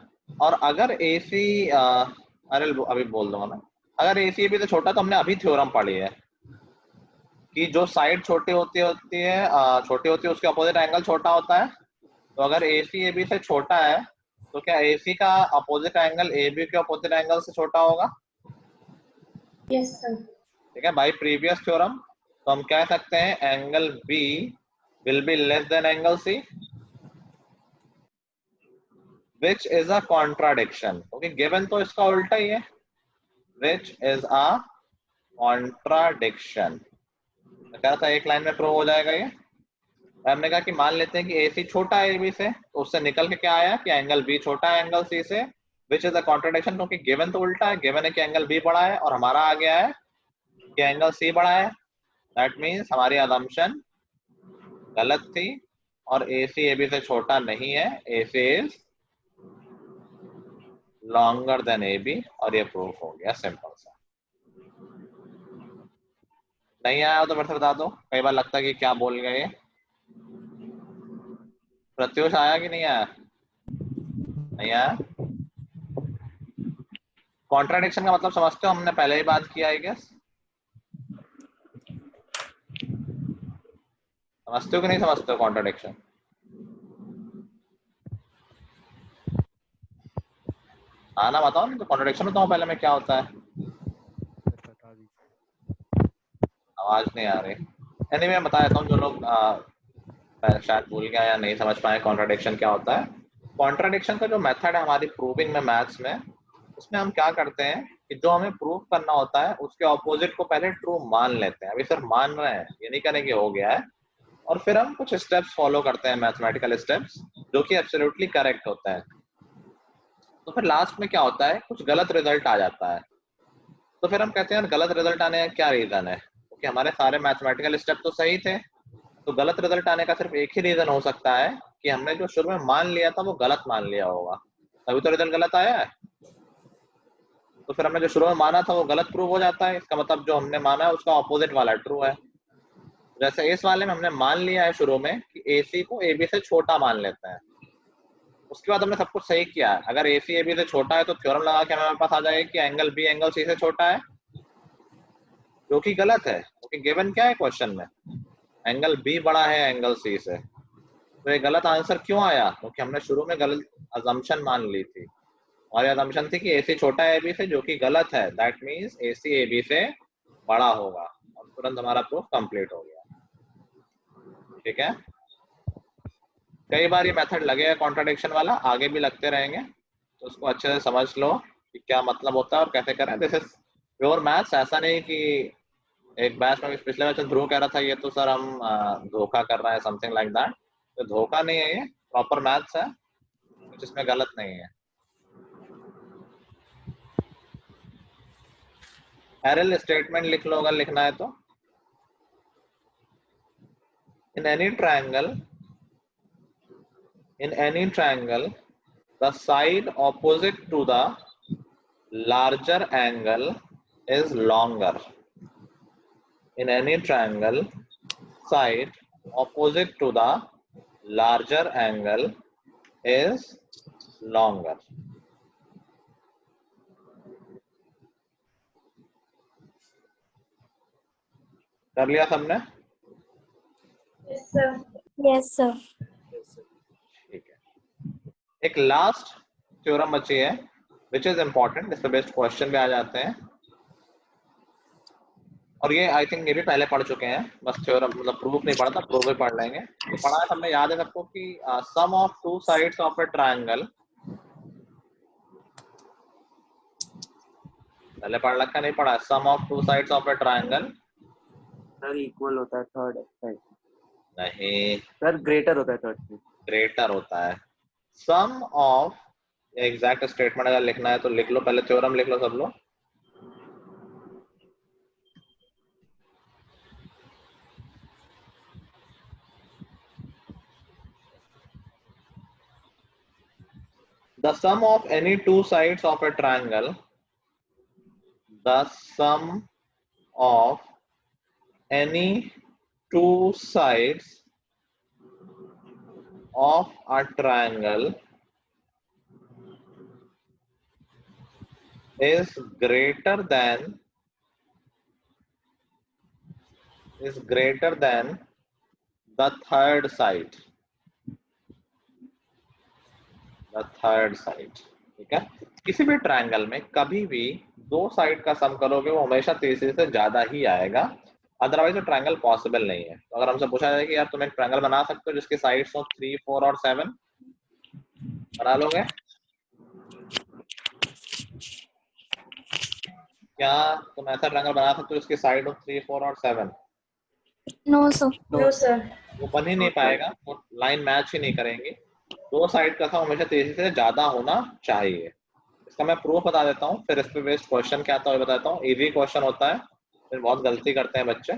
और अगर AC अरे अभी बोल दूंगा मैं, अगर AC AB से छोटा, तो हमने अभी थ्योरम पढ़ी है कि जो साइड छोटी होती है उसके अपोजिट एंगल छोटा होता है। तो अगर AC AB से छोटा है तो क्या AC का अपोजिट एंगल AB के अपोजिट एंगल से छोटा होगा? Yes sir. ठीक है, बाय प्रीवियस थ्योरम तो हम कह सकते हैं angle B will be less than angle C, which is a contradiction। Okay, given तो इसका उल्टा ही है, which is a contradiction। तो क्या था, एक लाइन में प्रूव हो जाएगा ये। हमने कहा कि मान लेते हैं कि AC छोटा है AB से, तो उससे निकल के क्या आया कि एंगल B छोटा है एंगल C से, which is a contradiction, क्योंकि गिवन तो उल्टा है। गिवन है कि एंगल B बड़ा है और हमारा आ गया है कि एंगल C बड़ा है। दैट मीन्स हमारी असम्पशन गलत थी और AC AB से छोटा नहीं है, AC is longer than AB, और ये प्रूफ हो गया सिंपल सा। नहीं आया तो फिर से बता दो, कई बार लगता है कि क्या बोल गए। प्रत्युष आया कि नहीं आया? नहीं आया। कॉन्ट्राडिक्शन का मतलब समझते हो? हमने पहले ही बात किया है, गेस समझते हो कि नहीं समझते हो कॉन्ट्राडिक्शन? हाँ ना, बताओ नहीं तो कॉन्ट्राडिक्शन बताओ पहले में क्या होता है। आवाज नहीं आ रही। एनीवे बता देता हूँ, जो लोग शायद भूल गया या नहीं समझ पाए कॉन्ट्राडिक्शन क्या होता है। कॉन्ट्राडिक्शन का जो मेथड है हमारी प्रूविंग में मैथ्स में, उसमें हम क्या करते हैं कि जो हमें प्रूव करना होता है उसके ऑपोजिट को पहले ट्रू मान लेते हैं। अभी सिर्फ मान रहे हैं, ये नहीं कहने कि हो गया है, और फिर हम कुछ स्टेप्स फॉलो करते हैं, मैथमेटिकल स्टेप्स, जो कि एब्सोल्युटली करेक्ट होता है। तो फिर लास्ट में क्या होता है, कुछ गलत रिजल्ट आ जाता है। तो फिर हम कहते हैं गलत रिजल्ट आने का क्या रीजन है, क्योंकि हमारे सारे मैथमेटिकल स्टेप तो सही थे। तो गलत रिजल्ट आने का सिर्फ एक ही रीजन हो सकता है कि हमने जो शुरू में मान लिया था वो गलत मान लिया होगा, तभी तो रिजल्ट गलत आया है। तो फिर हमने जो शुरू में माना था वो गलत प्रूव हो जाता है। इसका मतलब जो हमने माना है उसका ऑपोजिट वाला ट्रू है। जैसे इस वाले में हमने मान लिया है शुरू में कि AC को AB से छोटा मान लेते हैं, उसके बाद हमने सब कुछ सही किया है। अगर AC AB से छोटा है तो थ्योरम लगा के हमारे पास आ जाएगा कि एंगल B एंगल C से छोटा है, जो कि गलत है, क्योंकि गिवन क्या है क्वेश्चन में, एंगल B बड़ा है एंगल C से। तो ये गलत आंसर क्यों आया, क्योंकि हमने शुरू में गलत असम्पशन मान ली थी। हमारी असम्पशन थी कि AC छोटा है AB से, जो कि गलत है। दैट मीन्स AC AB से बड़ा होगा, और तुरंत हमारा प्रूफ कंप्लीट हो गया। ठीक है, कई बार ये मेथड लगेगा कॉन्ट्राडिक्शन वाला, आगे भी लगते रहेंगे, तो उसको अच्छे से समझ लो कि क्या मतलब होता है और कैसे करें। This is pure maths. ऐसा नहीं कि एक बैच में पिछले बैच में ध्रुव कह रहा था ये तो सर हम धोखा कर रहे हैं, समथिंग लाइक दैट। तो धोखा नहीं है, ये प्रॉपर मैथ्स है, कुछ इसमें गलत नहीं है। एरल स्टेटमेंट लिख लो अगर लिखना है तो। इन any triangle the side opposite to the larger angle is longer. In any triangle, side opposite to the larger angle is longer. कर लिया सबने? Yes, sir. ठीक है, एक लास्ट थ्योरम बची है विच इज इंपॉर्टेंट, इस पे बेस्ड क्वेश्चन भी आ जाते हैं, और ये आई थिंक ये भी पहले पढ़ चुके हैं, बस थ्योरम मतलब प्रूफ नहीं पढ़ा था, प्रूफ भी पढ़ लेंगे। ये पढ़ा है हमने, याद है सबको कि sum of two sides of a triangle, पहले पढ़ रखा नहीं पढ़ा? Sum of two sides of a triangle sir equal होता है थर्ड साइड। नहीं सर ग्रेटर होता है थर्ड से। ग्रेटर होता है। सम ऑफ, एग्जैक्ट स्टेटमेंट अगर लिखना है तो लिख लो, पहले थ्योरम लिख लो सब लोग। The sum of any two sides of a triangle, the sum of any two sides of a triangle is greater than the third side. The third side, ठीक है? किसी भी ट्रायंगल में कभी भी दो साइड का सम करोगे वो हमेशा तीसरे से ज्यादा ही आएगा, अदरवाइज तो ट्रायंगल पॉसिबल नहीं है। तो अगर हमसे पूछा जाए कि यार तुम एक ट्रायंगल बना सकते हो जिसकी साइड्स हो 3, 4 और 7, बना लोगे क्या? तुम ऐसा ट्रायंगल बना सकते हो जिसकी साइड हो 3, 4 और 7? No sir. No, sir. वो बन ही नहीं पाएगा, वो लाइन मैच ही नहीं करेंगी। दो साइड का सम हमेशा तीसरे से ज्यादा होना चाहिए। इसका मैं प्रूफ बता देता हूँ, फिर इस पे बेस्ड क्वेश्चन क्या आता है बताता हूँ। इजी क्वेश्चन होता है, फिर बहुत गलती करते हैं बच्चे।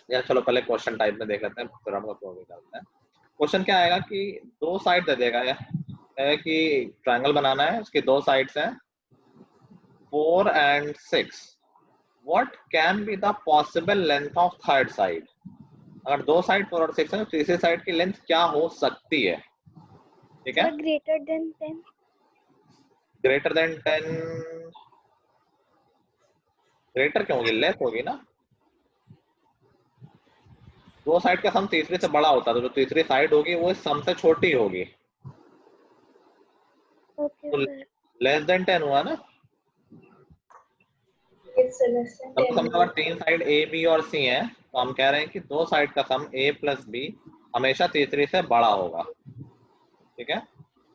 यार चलो पहले क्वेश्चन टाइप में देख लेते हैं, फिर हम लोग प्रूफ निकालते हैं। क्वेश्चन क्या आएगा कि दो साइड दे देगा यार कि ट्रायंगल बनाना है, उसकी दो साइड्स हैं 4 and 6. What can be the possible length of third side? अगर दो साइड 4 और 6 है तो तीसरी साइड की लेंथ क्या हो सकती है? ठीक है, greater than 10. Greater than 10, greater क्यों होगी? लेस होगी ना। दो साइड का सम तीसरी से बड़ा होता है तो जो तीसरी साइड होगी वो इस सम से छोटी होगी, Okay, तो sir. लेस देन 10 हुआ ना। Yes, sir. Less than अब 10. अगर तीन साइड ए बी और सी हैं तो हम कह रहे हैं कि दो साइड का सम ए प्लस बी हमेशा तीसरी से बड़ा होगा। ठीक है,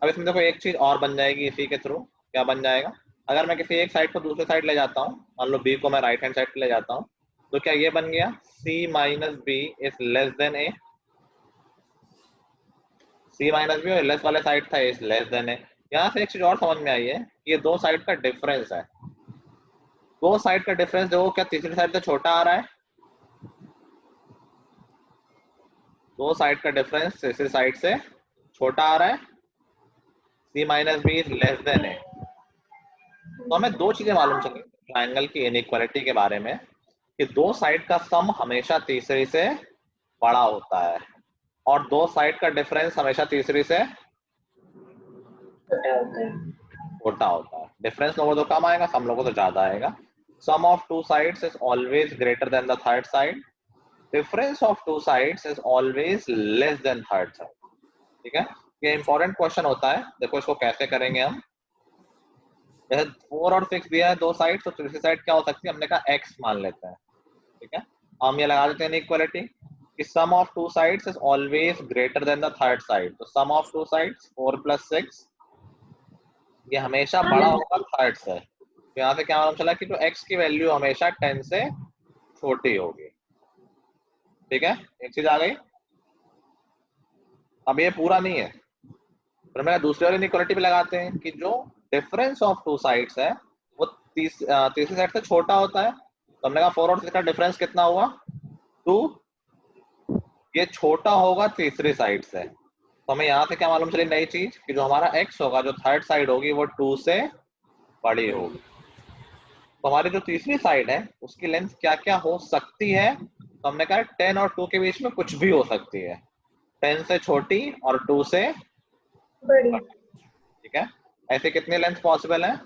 अब इसमें देखो एक चीज और बन जाएगी इसी के थ्रू। क्या बन जाएगा? अगर मैं किसी एक साइड को दूसरी साइड ले जाता हूँ, मान लो बी को मैं राइट हैंड साइड पे ले जाता हूँ, तो क्या ये बन गया C minus B is less than A. C minus B और लेस वाले साइड था इज लेस देन ए। यहाँ से एक चीज और समझ में आई है, ये दो साइड का डिफरेंस है। दो साइड का डिफरेंस देखो, क्या तीसरी साइड से छोटा आ रहा है? दो साइड का डिफरेंस तीसरी साइड से छोटा आ रहा है। C minus B is less than A. तो हमें दो चीजें मालूम चली ट्रायंगल की इनइक्वालिटी के बारे में, कि दो साइड का सम हमेशा तीसरी से बड़ा होता है और दो साइड का डिफरेंस हमेशा तीसरी से छोटा होता है। डिफरेंस लोगों तो कम आएगा, सम लोगों तो ज्यादा आएगा। Sum of two sides is always greater than the third side. Difference of two sides is always less than third side. ठीक है, ये इंपॉर्टेंट क्वेश्चन होता है। देखो इसको कैसे करेंगे हम। जैसे 4 और 6 दिया है दो साइड, तो तीसरी साइड क्या हो सकती है? हमने कहा x मान लेते हैं। ठीक है, हम ये लगा देते हैं इक्वालिटी कि sum of two sides is always greater than the third side. तो सम ऑफ टू साइड्स 4 + 6 ये हमेशा बड़ा होगा थर्ड से। तो यहाँ से क्या मालूम चला कि जो x की वैल्यू हमेशा 10 से छोटी होगी। ठीक है, एक चीज आ गई। अब ये पूरा नहीं है, फिर मैं दूसरी वाली इनइक्वालिटी पे लगाते हैं कि जो डिफरेंस ऑफ टू साइड्स है वो तीसरी साइड से छोटा होता है। तो हमने कहा 4 और 6 का डिफरेंस कितना हुआ? 2। ये छोटा होगा तीसरी साइड से। तो हमें यहाँ से क्या मालूम चली नई चीज कि जो हमारा x होगा, जो थर्ड साइड होगी वो 2 से बड़ी होगी। तो हमारी जो तीसरी साइड है उसकी लेंथ क्या क्या हो सकती है, तो हमने कहा 10 और 2 के बीच में कुछ भी हो सकती है, 10 से छोटी और 2 से बड़ी। ठीक है। ऐसे कितनी लेंथ पॉसिबल है?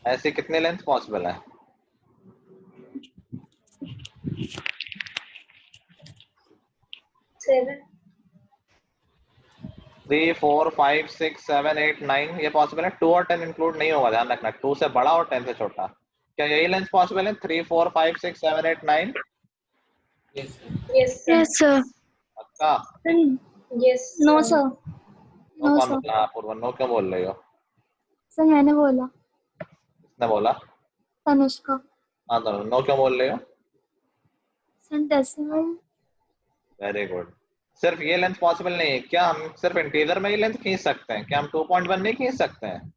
ऐसे कितनी लेंथ पॉसिबल है? 7। 3 4 5 6 7 8 9 ये पॉसिबल है। 2 और 10 इंक्लूड नहीं होगा, ध्यान रखना, 2 से बड़ा और 10 से छोटा। क्या यही लेंथ पॉसिबल है? 3 4 5 6 7 8 9? Yes yes sir. पक्का? Yes no sir. No no कौन सर। बोला? पूर्व नो क्यों बोल रही हो? सर मैंने बोला। किसने बोला? तनुष्का। हाँ तो नो क्यों बोल रही हो? Sir decimal. Very good. सिर्फ ये लेंथ पॉसिबल नहीं है क्या? हम सिर्फ इंटीजर में ही लेंथ खींच सकते हैं क्या? हम 2.1 नहीं खींच सकते हैं?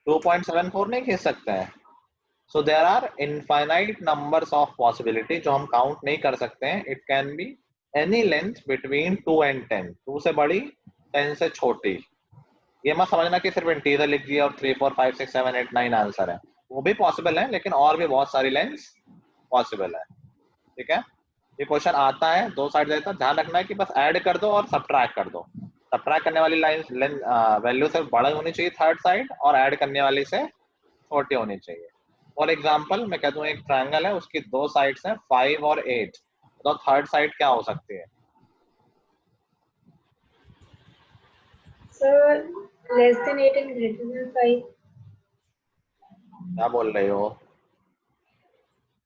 2.74 नहीं खींच सकते हैं? So there are infinite numbers of possibility जो हम काउंट नहीं कर सकते हैं। It can be any length between 2 and 10, 2 से बड़ी 10 से छोटी। ये मत समझना कि सिर्फ इंटीजर लिख दिया और 3 4 5 6 7 8 9 आंसर है, वो भी पॉसिबल है, लेकिन और भी बहुत सारी लेंथ्स पॉसिबल है। ठीक है, ये क्वेश्चन आता है, दो साइड देता है, ध्यान रखना है कि बस ऐड कर दो और सब्ट्रैक्ट कर दो। सब्ट्रैक्ट करने वाली लाइन वैल्यू से बड़ी होनी चाहिए थर्ड साइड, और ऐड करने वाली से छोटी होनी चाहिए। फॉर एग्जांपल मैं कहता हूँ एक ट्रायंगल है, उसकी दो साइड्स हैं 5 और 8, तो थर्ड साइड क्या हो सकती है? Sir less than 8 and greater than 5। क्या बोल रही हो?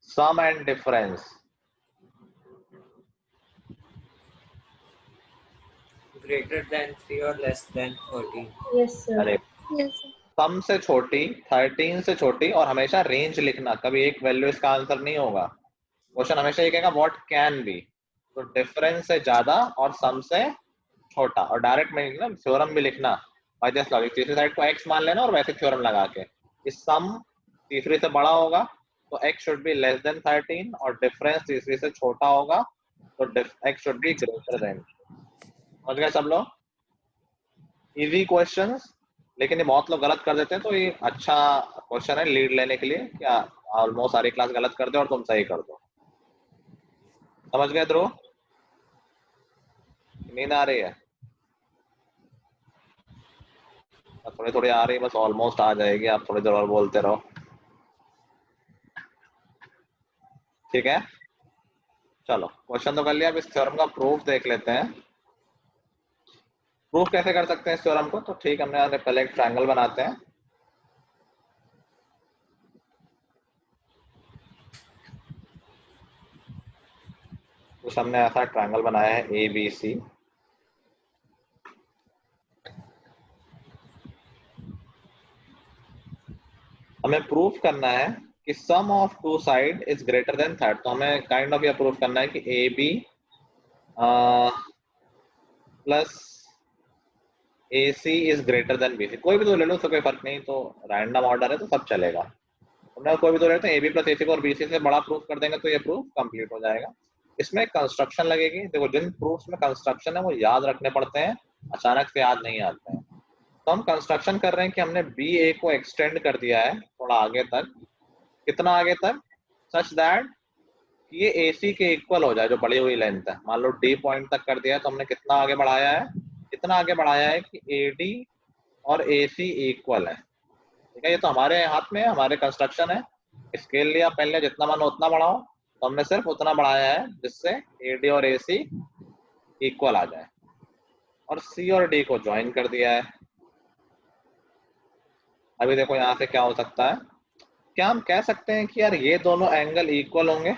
Sum and difference. greater than 3 or less than 14. Yes sir. अरे यस सर। सम से छोटी, 13 से छोटी, और हमेशा रेंज लिखना, कभी एक वैल्यू इसका आंसर नहीं होगा। क्वेश्चन हमेशा ये कहेगा व्हाट कैन बी, तो डिफरेंस से ज्यादा और सम से छोटा, और डायरेक्ट में लिखना, थ्योरम भी लिखना बाय दिस लॉजिक। तीसरी साइड को x मान लेना और वैसे थ्योरम लगा के, इस सम तीसरी से बड़ा होगा तो x should be less than 13, और डिफरेंस तीसरी से छोटा होगा तो x should be greater than. समझ गए सब लोग? इजी क्वेश्चंस, लेकिन ये बहुत लोग गलत कर देते हैं, तो ये अच्छा क्वेश्चन है लीड लेने के लिए, क्या ऑलमोस्ट सारी क्लास गलत कर दो और तुम सही कर दो। समझ गए ध्रुव? नींद आ रही है? थोड़ी थोड़ी आ रही है, बस ऑलमोस्ट आ जाएगी, आप थोड़ी देर और बोलते रहो। ठीक है, चलो क्वेश्चन तो कर लिया, अब इस थ्योरम का प्रूफ देख लेते हैं। प्रूफ कैसे कर सकते हैं इस थ्योरम को? तो ठीक, हमने पहले एक ट्रायंगल बनाते हैं। कुछ हमने ऐसा ट्रायंगल बनाया है ABC। हमें प्रूफ करना है कि sum of two side is greater than third, तो हमें काइंड ऑफ यह प्रूफ करना है कि AB plus AC is greater then BC। कोई भी दो ले लो, उससे कोई फर्क नहीं, तो रैंडम ऑर्डर है तो सब चलेगा। हमने कोई भी दो लेते हैं, AB प्लस AC को और BC से बड़ा प्रूफ कर देंगे तो ये प्रूफ कंप्लीट हो जाएगा। इसमें कंस्ट्रक्शन लगेगी। देखो जिन प्रूफ्स में कंस्ट्रक्शन है वो याद रखने पड़ते हैं, अचानक से याद नहीं आते हैं। तो हम कंस्ट्रक्शन कर रहे हैं कि हमने BA को एक्सटेंड कर दिया है थोड़ा आगे तक। कितना आगे तक? सच दैट ये AC के इक्वल हो जाए, जो बढ़ी हुई लेंथ है। मान लो D पॉइंट तक कर दिया है, तो हमने कितना आगे बढ़ाया है? इतना आगे बढ़ाया है कि AD और AC इक्वल है। ठीक है, ये तो हमारे हाथ में है, हमारे कंस्ट्रक्शन है। स्केल लिया पहले, जितना मानो उतना बढ़ाओ, तो हमने सिर्फ उतना बढ़ाया है जिससे AD और AC इक्वल आ जाए, और C और D को ज्वाइन कर दिया है। अभी देखो यहाँ से क्या हो सकता है, क्या हम कह सकते हैं कि यार ये दोनों एंगल इक्वल होंगे?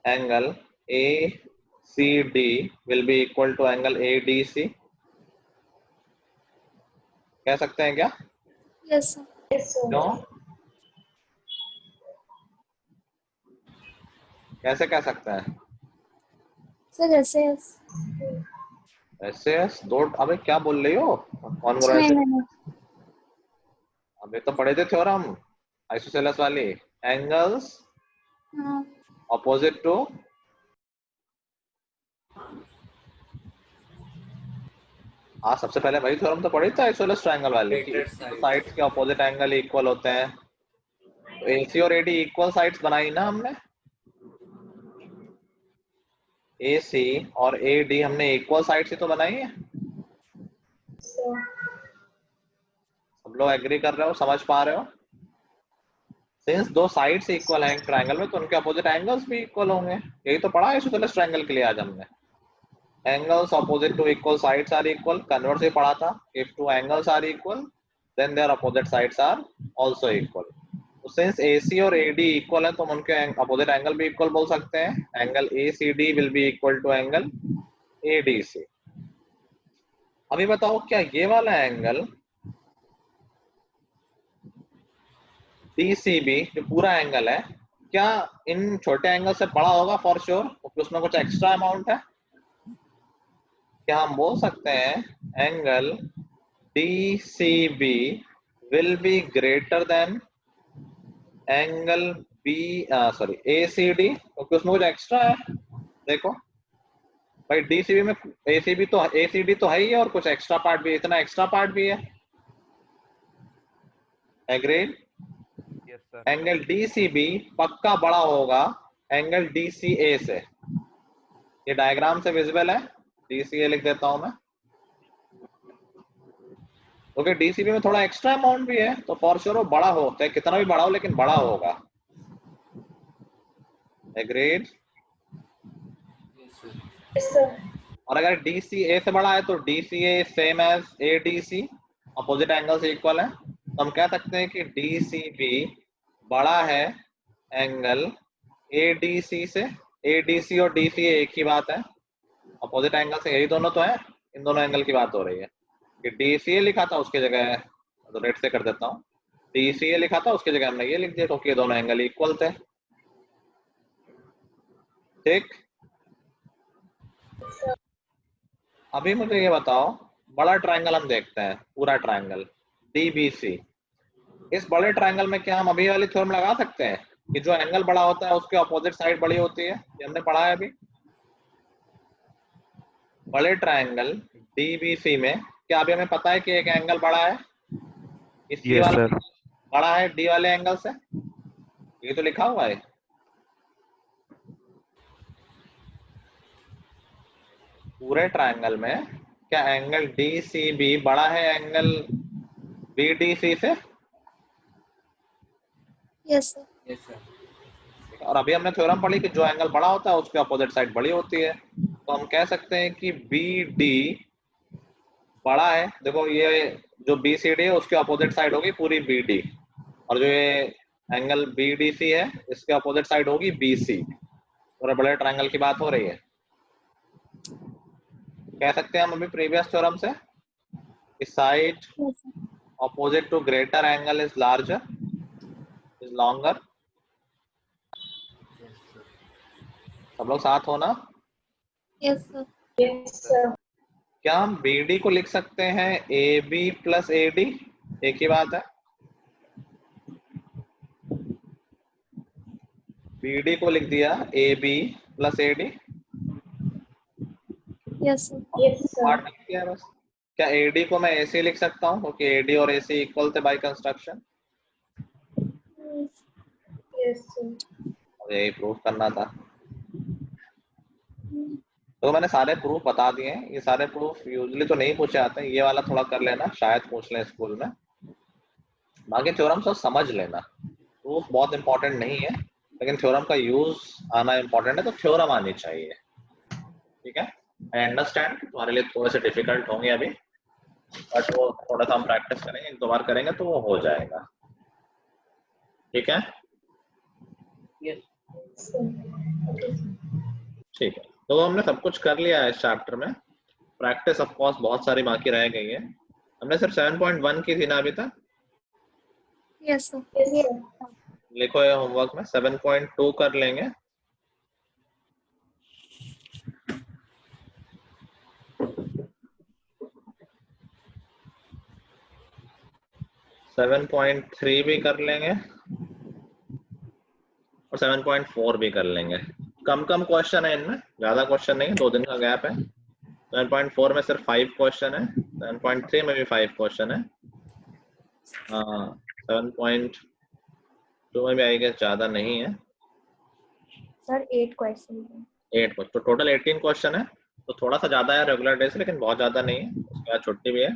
Angle ACD will be equal to angle ADC, कह सकते हैं क्या? Yes sir. क्यों? कैसे कह सकते हैं? सर ऐसे ऐसे दो, अबे क्या बोल रही हो? कौन बोल रहा नहीं है? नहीं अबे तो पढ़े थे थ्योरम आइसोसेलेस वाली, एंगल्स हाँ ऑपोजिट टू हाँ, सबसे पहले वही थ्योरम तो पढ़ी था आइसोसेलेस ट्रायंगल वाली कि Greater side. साइड्स के ऑपोजिट एंगल इक्वल होते हैं। तो AC और AD इक्वल साइड्स बनाई ना हमने, AC और AD हमने इक्वल साइड्स ही तो बनाई है। सब लोग एग्री कर रहे हो, समझ पा रहे हो? सिंस दो साइड्स इक्वल हैं ट्रायंगल में तो उनके अपोजिट एंगल्स भी इक्वल होंगे। यही तो पढ़ा है आइसोसेलेस ट्रायंगल के लिए आज हमने। Angles opposite to equal sides are equal, convert से पढ़ा था। If two angles are equal then their opposite sides are also equal. तो सिंस AC और AD इक्वल है तो हम उनके अपोजिट एंगल भी इक्वल बोल सकते हैं। Angle ACD will be equal to angle ADC। अभी बताओ क्या ये वाला एंगल DCB जो पूरा एंगल है क्या इन छोटे एंगल से बड़ा होगा? फॉर श्योर, क्योंकि उसमें कुछ एक्स्ट्रा अमाउंट है। क्या हम बोल सकते हैं angle DCB will be greater than angle ACD, क्योंकि उसमें कुछ एक्स्ट्रा है। देखो भाई DCB में ACD तो है ही है और कुछ एक्स्ट्रा पार्ट भी, इतना एक्स्ट्रा पार्ट भी है। Agreed? Yes sir. Angle DCB पक्का बड़ा होगा एंगल DCA से। ये डायग्राम से विजिबल है, DCA लिख देता हूं मैं। ओके, DCB में थोड़ा एक्स्ट्रा अमाउंट भी है तो फॉर श्योर वो बड़ा हो, चाहे कितना भी बड़ा हो लेकिन बड़ा होगा। एग्रीड? और अगर DCA से बड़ा है तो DCA same as ADC, opposite angles equal है। तो हम कह सकते हैं कि DCB बड़ा है एंगल ADC से। ADC और DCA एक ही बात है, अपोजिट एंगल से, यही दोनों तो है। इन दोनों एंगल की बात हो रही है कि DCA लिखा था उसकी जगह, तो रेड से कर देता हूँ, DCA लिखा था उसकी जगह हमने ये लिख दिया क्योंकि ये दोनों एंगल इक्वल थे। ठीक, अभी मुझे ये बताओ, बड़ा ट्रायंगल हम देखते हैं, पूरा ट्रायंगल DBC। इस बड़े ट्रायंगल में क्या हम अभी वाली थ्योरम लगा सकते हैं कि जो एंगल बड़ा होता है उसके अपोजिट साइड बड़ी होती है? ये हमने पढ़ा है अभी। बड़े ट्रायंगल DBC में क्या अभी हमें पता है कि एक एंगल बड़ा है, इसी यस वाला सर। बड़ा है D वाले एंगल से? ये तो लिखा हुआ है। पूरे ट्रायंगल में क्या एंगल DCB बड़ा है एंगल BDC से? Yes sir. Yes, sir. और अभी हमने थ्योरम पढ़ी कि जो एंगल बड़ा होता है उसके अपोजिट साइड बड़ी होती है। तो हम कह सकते हैं कि BD बड़ा है। देखो ये जो BCD है उसके अपोजिट साइड होगी पूरी BD, और जो ये एंगल BDC है इसके अपोजिट साइड होगी BC। पूरे बड़े ट्रायंगल की बात हो रही है। कह सकते हैं हम अभी प्रीवियस थ्योरम से कि side opposite to greater angle is larger, is longer। सब लोग साथ हो ना? Yes sir. क्या हम BD को लिख सकते हैं AB प्लस AD? एक ही बात है। BD को लिख दिया AB plus AD। Yes sir. Part लिख दिया बस। क्या AD को मैं AC लिख सकता हूँ क्योंकि AD और AC इक्वल थे बाय कंस्ट्रक्शन? Yes sir. यही प्रूफ करना था। तो मैंने सारे प्रूफ बता दिए हैं। ये सारे प्रूफ यूजुअली तो नहीं पूछे आते हैं, ये वाला थोड़ा कर लेना, शायद पूछ लें स्कूल में। बाकी थ्योरम सब समझ लेना। प्रूफ बहुत इंपॉर्टेंट नहीं है लेकिन थ्योरम का यूज आना इंपॉर्टेंट है, तो थ्योरम आनी चाहिए। ठीक है, आई अंडरस्टैंड तुम्हारे लिए थोड़े से डिफिकल्ट होंगे अभी, बट वो थोड़ा सा हम प्रैक्टिस करेंगे, एक दो बार करेंगे तो वो हो जाएगा। ठीक है, ठीक है। तो हमने सब कुछ कर लिया है इस चैप्टर में। प्रैक्टिस ऑफ कोर्स बहुत सारी बाकी रह गई है। हमने सिर्फ 7.1 की थी ना अभी तक? Yes sir. लिखो ये होमवर्क में, 7.2 कर लेंगे। (7.3) भी कर लेंगे और 7.4 भी कर लेंगे। कम क्वेश्चन है इनमें, ज्यादा क्वेश्चन नहीं है, 2 दिन का गैप है। 7.4 में सिर्फ 5 क्वेश्चन है, 7.3 में भी 5 क्वेश्चन है, 7.2 में भी आई गेस ज्यादा नहीं है सर 8 क्वेश्चन 8 क्वेश्चन, तो टोटल 18 क्वेश्चन है। तो थोड़ा सा ज्यादा है रेगुलर डे से, लेकिन बहुत ज्यादा नहीं है, उसके बाद छुट्टी भी है।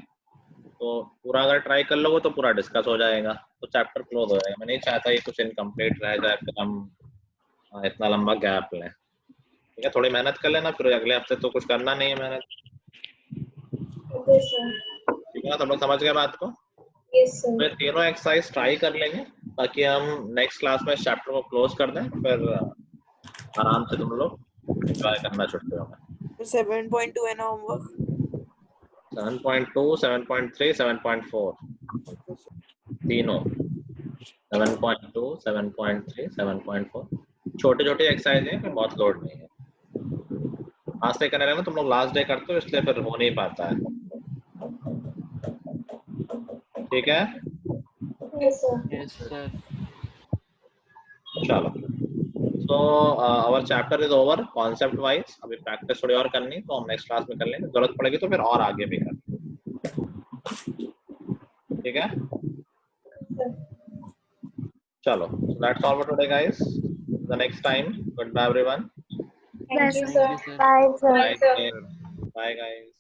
तो पूरा अगर ट्राई कर लोगे तो पूरा डिस्कस हो जाएगा, तो चैप्टर क्लोज हो जाएगा। मैं नहीं चाहता ये कुछ इनकम्प्लीट रह जाए, फिर हम इतना लंबा गैप लें। ठीक है, थोड़ी मेहनत कर लेना, फिर अगले हफ्ते तो कुछ करना नहीं है मेहनत। ठीक है ना, तुम लोग समझ गए बात को? फिर तीनों एक्सरसाइज ट्राई कर लेंगे ताकि हम नेक्स्ट क्लास में चैप्टर को क्लोज कर दें, फिर आराम से तुम लोग एंजॉय करना छुट्टियों में। 7.2 है ना होमवर्क? 7.2, 7.3, 7.4 तीनों, 7.2, 7.3, 7.4 छोटे एक्सरसाइज हैं, कोई बहुत लोड नहीं है। आज से करने लगे, तुम लोग लास्ट डे करते हो इसलिए फिर हो नहीं पाता है। ठीक है, चलो। तो our chapter is over concept wise. अभी प्रैक्टिस थोड़ी और करनी, तो हम नेक्स्ट क्लास में कर लेंगे, जरूरत पड़ेगी तो फिर और आगे भी कर। ठीक है, चलो, that's all for today guys. The next time, goodbye everyone. Thank you sir. Bye, sir. Bye guys.